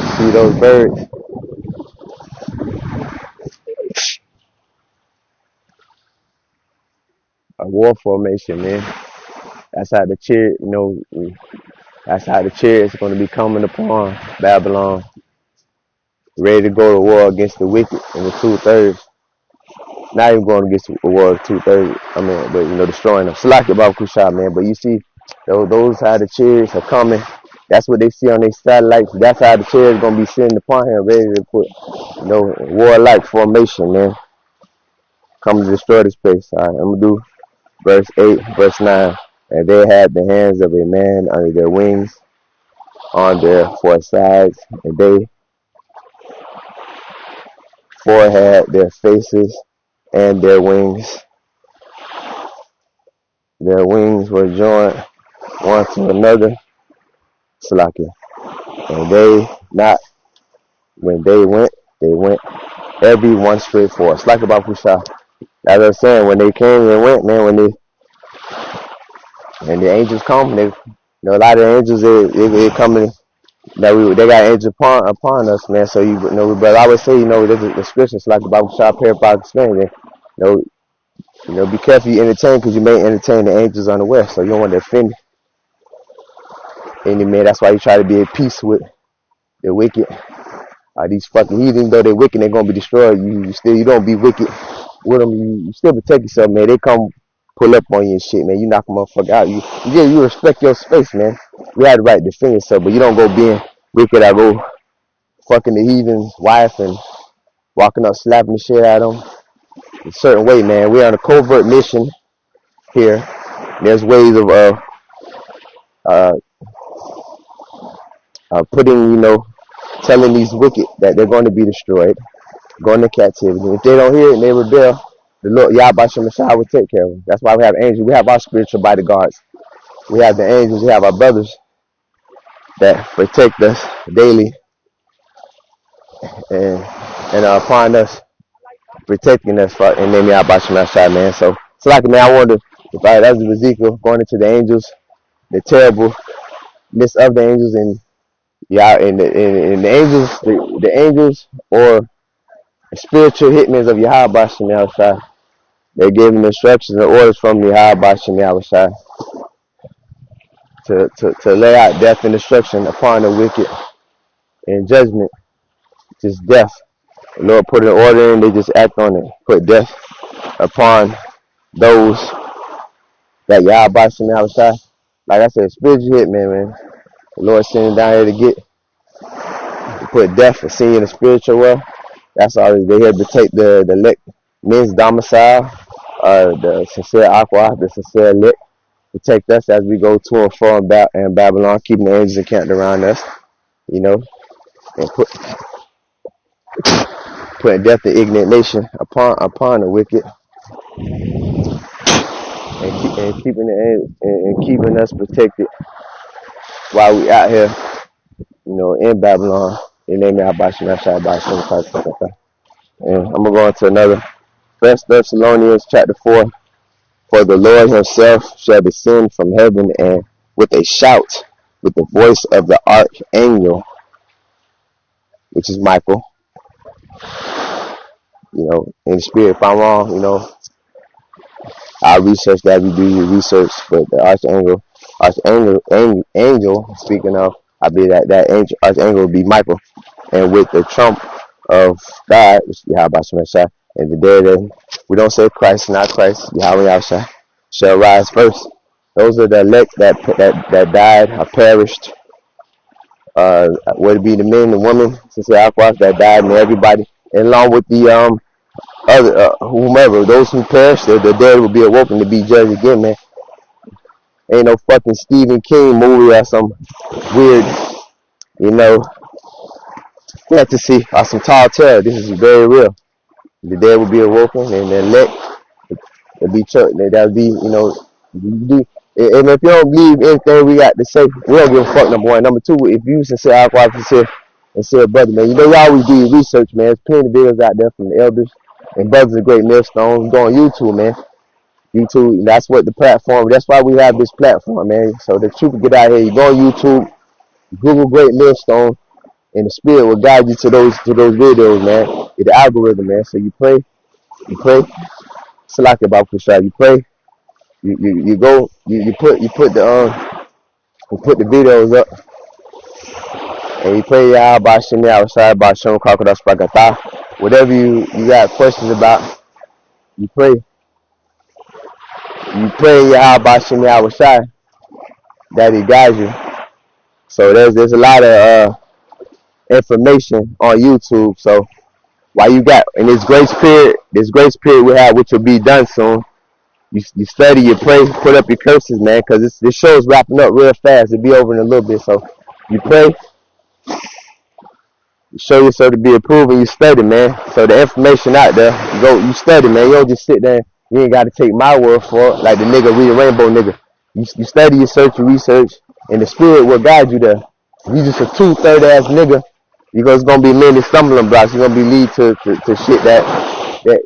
You see those birds. A war formation, man. That's how the chariot, that's how the chariot's going to be coming upon Babylon, ready to go to war against the wicked in the 2/3. Not even going against the war of 2/3. I mean, but destroying them. SHALACH babaqashah, man. But you see, those how the chariots are coming. That's what they see on their satellites. That's how the chariots going to be sitting upon him, ready to put, warlike formation, man. Coming to destroy this place. All right, I'm gonna do verse 8, verse 9. And they had the hands of a man under their wings, on their four sides, and they four had their faces and their wings. Their wings were joined one to another, SHALACH. And they not, when they went every one straight forward. SHALACH babaqashah. As I was saying, when they came and went, man, when the angels come, they, a lot of angels, they coming, they got angels upon us, man. So but I would say, the scriptures like about SHALACH paraphrase, be careful you entertain, because you may entertain the angels unaware. So you don't want to offend any man. That's why you try to be at peace with the wicked. These fucking heathens, though they're wicked, they're gonna be destroyed. You don't be wicked with them. You still protect yourself, man. They come pull up on you and shit, man. You knock them motherfucker out. You respect your space, man. We had the right to defend yourself, but you don't go being wicked. I go fucking the heathen's wife and walking up slapping the shit out of them. A certain way, man. We're on a covert mission here. There's ways of putting, telling these wicked that they're going to be destroyed, going to captivity. If they don't hear it and they rebel, the Lord YAHAWASHI BAHASHAM will take care of them. That's why we have angels. We have our spiritual bodyguards. We have the angels. We have our brothers that protect us daily and upon us, protecting us in the name of YAHAWASHI BAHASHAM, man. So like, man, I wonder if that's Ezekiel going into the angels, the terribleness of the angels, and the angels or spiritual hitmen of YAHAWASHI BAHASHAM. They gave him instructions and orders from YAHAWASHI BAHASHAM to lay out death and destruction upon the wicked and judgment, just death. The Lord put an order in, they just act on it, put death upon those that YAHAWASHI BAHASHAM. Like I said, spiritual hitman, man. The Lord sending down here to put death and see in the spiritual world. That's all. They here to take the men's domicile, the sincere aqua, the sincere elect, protect us as we go to and fro in Babylon, keeping the angels encamped around us, and putting death and ignorant nation upon the wicked, and keeping us protected while we out here, in Babylon. In the name of YAHAWASHI BAHASHAM. And I'm gonna go into another. 1 Thessalonians chapter 4. For the Lord himself shall descend from heaven, and with a shout, with the voice of the archangel, which is Michael, in the spirit. If I'm wrong, I'll research that. We do your research, but the archangel, speaking of, I believe that archangel will be Michael, and with the trump of God, which is YAHAWASHI BAHASHAM, and the day that we don't say Christ, not Christ, YAHAWASHI shall rise first. Those are the elect that died or perished. Would it be the men and women, sincere aquas, that died, and everybody, and along with the other whomever, those who perished, the dead will be awoken to be judged again, man. Ain't no fucking Stephen King movie or some weird, fantasy or some tall tale. This is very real. The dead will be awoken, and the elect will be church. That'll be, and if you don't believe anything we got to say, we don't give a fuck, number one. Number two, if you sincere aqua, sincere brother, man, you always do your research, man. There's plenty of videos out there from the elders and brothers of great millstones. Go on YouTube, man. YouTube, that's what the platform, that's why we have this platform, man. So the truth will get out here. You go on YouTube, Google Great Millstone, and the spirit will guide you to those videos, man. It's the algorithm, man. So you pray, SHALACH babaqashah. You pray, you go, you put the videos up, and you pray YAHAWASHI BAHASHAM YAHAWASHI. Whatever you got questions about, you pray. You pray YAHAWASHI BAHASHAM that he guides you. So there's a lot of information on YouTube. So while you got in this grace period we have, which will be done soon, you study, you pray, put up your curses, man, because this show is wrapping up real fast. It'll be over in a little bit. So You pray, you show yourself to be approved, and you study, man. So the information out there, you study, man. You don't just sit there. You ain't got to take my word for it, like the nigga read rainbow nigga. You study, you search, you research, and the spirit will guide you there. If you just a 2/3 ass nigga, it's gonna be many stumbling blocks. You're gonna be lead to shit that that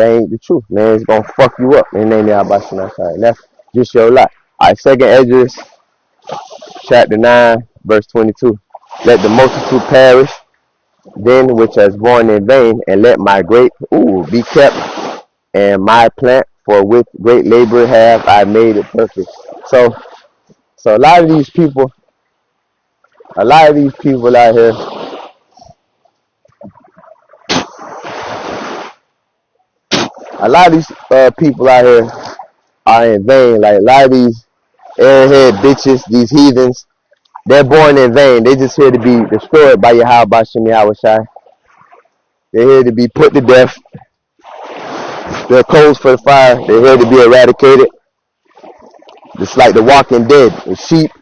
ain't the truth, man. It's gonna fuck you up. And then and that's just your life. Alright, 2nd Esdras, chapter 9, verse 22. Let the multitude perish, then which has born in vain, and let my grape be kept, and my plant, for with great labor have I made it perfect. So a lot of these people out here, people out here are in vain. Like a lot of these airhead bitches, these heathens, they're born in vain. They just here to be destroyed by YAHAWAH BAHASHAM YAHAWASHI. They're here to be put to death. They're coals for the fire. They're here to be eradicated. Just like the walking dead, the sheep,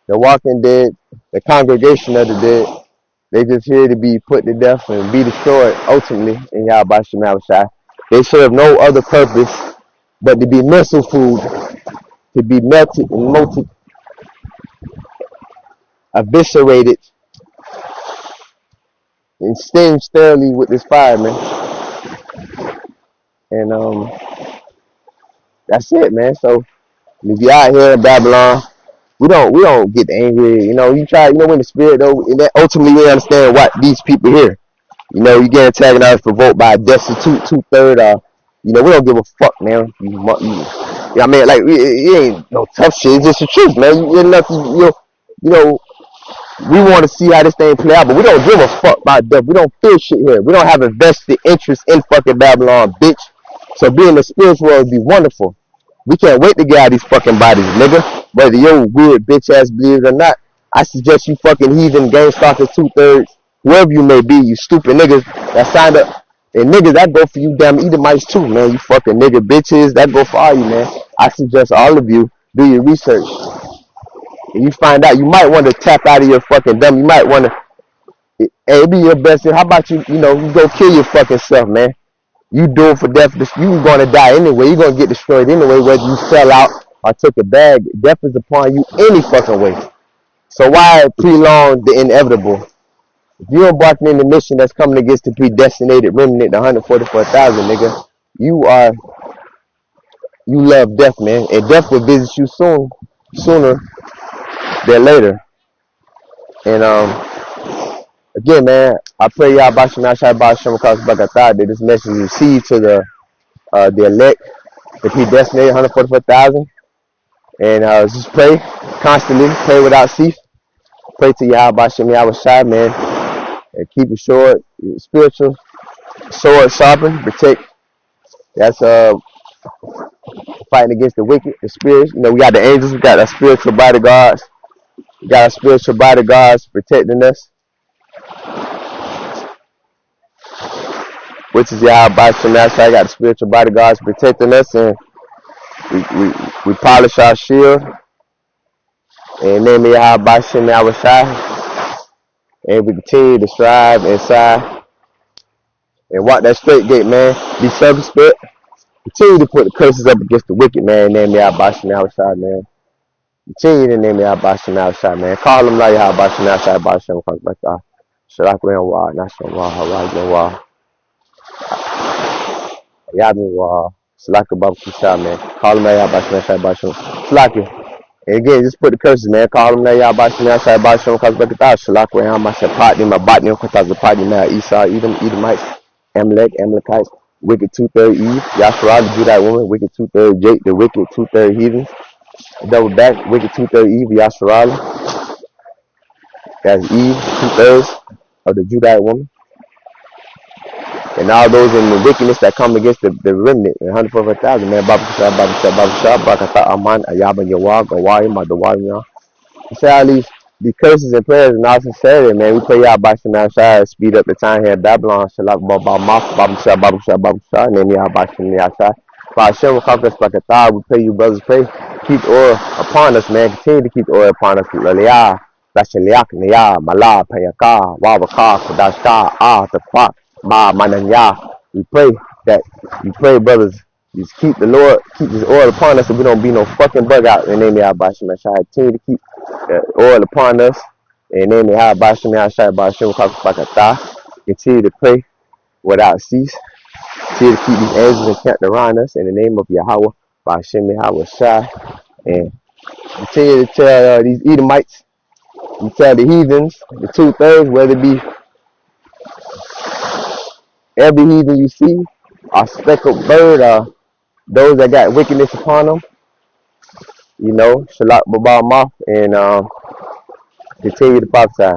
the walking dead, the congregation of the dead. They just here to be put to death and be destroyed ultimately in YAHAWAH BAHASHAM YAHAWASHI. They serve no other purpose but to be missile food, to be melted and eviscerated and stinged thoroughly with this fire, man. And that's it, man. So if you're out here in Babylon, we don't get angry. You try, when the spirit though, and that ultimately we understand what these people here. You get antagonized, provoked by a destitute 2/3. We don't give a fuck, man. I mean, like it ain't no tough shit. It's just the truth, man. We want to see how this thing play out, but we don't give a fuck about death. We don't feel shit here. We don't have a vested interest in fucking Babylon, bitch. So being in the spiritual world would be wonderful. We can't wait to get out of these fucking bodies, nigga. Whether you're weird bitch ass believes or not, I suggest you fucking heathen, gang stalkers 2/3, whoever you may be, you stupid niggas that signed up. And niggas, that go for you damn Edomites too, man. You fucking nigga bitches, that go for all you, man. I suggest all of you do your research. And you find out, you might want to tap out of your fucking dumb. You might want to, hey, be your best. How about you go kill your fucking self, man. You do it for death. You going to die anyway. You're going to get destroyed anyway, whether you sell out or took a bag. Death is upon you any fucking way. So why prolong the inevitable? If you're embarking in the mission that's coming against the predestinated remnant, the 144,000, nigga, you love death, man. And death will visit you sooner than later. And again, man, I pray y'all Bahasham that this message is received to the elect, the predestinated 144,000. And just pray constantly, pray without cease. Pray to YAHAWAH BAHASHAM YAHAWASHI, man. And keep it short, spiritual, sword sharpened, protect. That's fighting against the wicked, the spirits. We got the angels, we got our spiritual bodyguards. We got our spiritual bodyguards protecting us, which is YAHAWAH BAHASHAM YAHAWASHI. I got the spiritual bodyguards protecting us, and we polish our shield. And name of YAHAWAH BAHASHAM YAHAWASHI. And we continue to strive inside and walk that straight gate, man. Be circumspect. Continue to put the curses up against the wicked, man. Name YAHAWAH BAHASHAM YAHAWASHI, man. Continue to name YAHAWAH BAHASHAM YAHAWASHI, man. Call them like YAHAWAH BAHASHAM YAHAWASHI BAHASHAM YAHAWASHI. SHALACH YAHAWAH, haragyam, SHALACH babaqashah, man. Call them like YAHAWAH BAHASHAM YAHAWASHI BAHASHAM. SHALACH. And again, just put the curses, man. Call them YAHAWAH BAHASHAM YAHAWASHI BAHASHAM SHALACH YAHAWAH mashapatyam, Esau, Edomites, Amalekites, wicked 2/3 Eve, Yashua, the Judite woman, wicked 2/3 Jake, the wicked 2/3 heathens, double back, wicked 2/3 Eve, Yashua, that's Eve, 2/3 of the Judite woman. And all those in the wickedness that come against the remnant, 144,000, man. Babaqashah, ahman, ahdawamyam. You say all these curses and prayers and all sincerity, man. We pray y'all Bahasham YAHAWASHI, speed up the time here in Babylon. Shalach babaqashah, name y'all Bahasham YAHAWASHI. We pray you brothers, pray. Keep oil upon us, man. Continue to keep oil upon us. Shalach Yahawashi Bahasha. We pray that brothers, just keep the Lord, keep his oil upon us so we don't be no fucking bug out. In the name of Yahawah Bahasha, continue to keep the oil upon us. In the name of Yahawah Bahasha, continue to pray without cease. Continue to keep these angels encamped around us. In the name of Yahawah Bahasha Yahawashi. And continue to tell these Edomites, you tell the heathens, the 2/3, whether it be every heathen you see, a speckled bird, or those that got wickedness upon them, Shalach Yahaawah and continue to prophesy.